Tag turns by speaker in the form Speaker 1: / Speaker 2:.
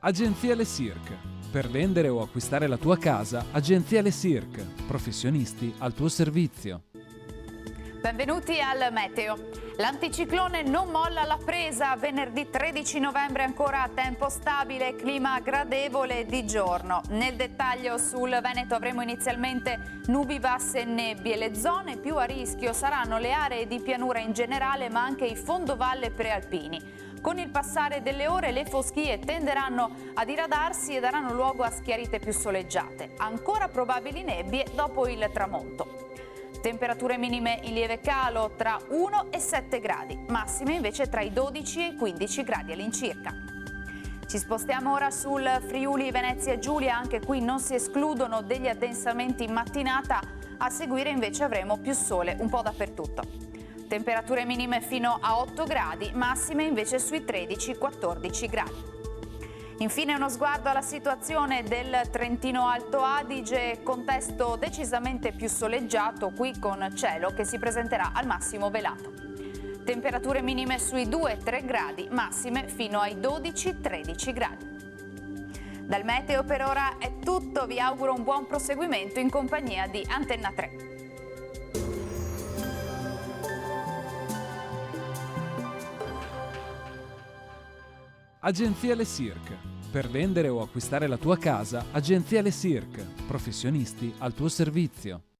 Speaker 1: Agenzia Le Cirque. Per vendere o acquistare la tua casa, Agenzia Le Cirque. Professionisti al tuo servizio.
Speaker 2: Benvenuti al Meteo. L'anticiclone non molla la presa, venerdì 13 novembre ancora a tempo stabile, clima gradevole di giorno. Nel dettaglio sul Veneto avremo inizialmente nubi basse e nebbie. Le zone più a rischio saranno le aree di pianura in generale, ma anche i fondovalle prealpini. Con il passare delle ore le foschie tenderanno a diradarsi e daranno luogo a schiarite più soleggiate. Ancora probabili nebbie dopo il tramonto. Temperature minime in lieve calo tra 1 e 7 gradi, massime invece tra i 12 e i 15 gradi all'incirca. Ci spostiamo ora sul Friuli Venezia Giulia, anche qui non si escludono degli addensamenti in mattinata, a seguire invece avremo più sole un po' dappertutto. Temperature minime fino a 8 gradi, massime invece sui 13-14 gradi. Infine uno sguardo alla situazione del Trentino Alto Adige, contesto decisamente più soleggiato qui con cielo che si presenterà al massimo velato. Temperature minime sui 2-3 gradi, massime fino ai 12-13 gradi. Dal meteo per ora è tutto, vi auguro un buon proseguimento in compagnia di Antenna 3.
Speaker 1: Agenzia Le Cirque. Per vendere o acquistare la tua casa, Agenzia Le Cirque. Professionisti al tuo servizio.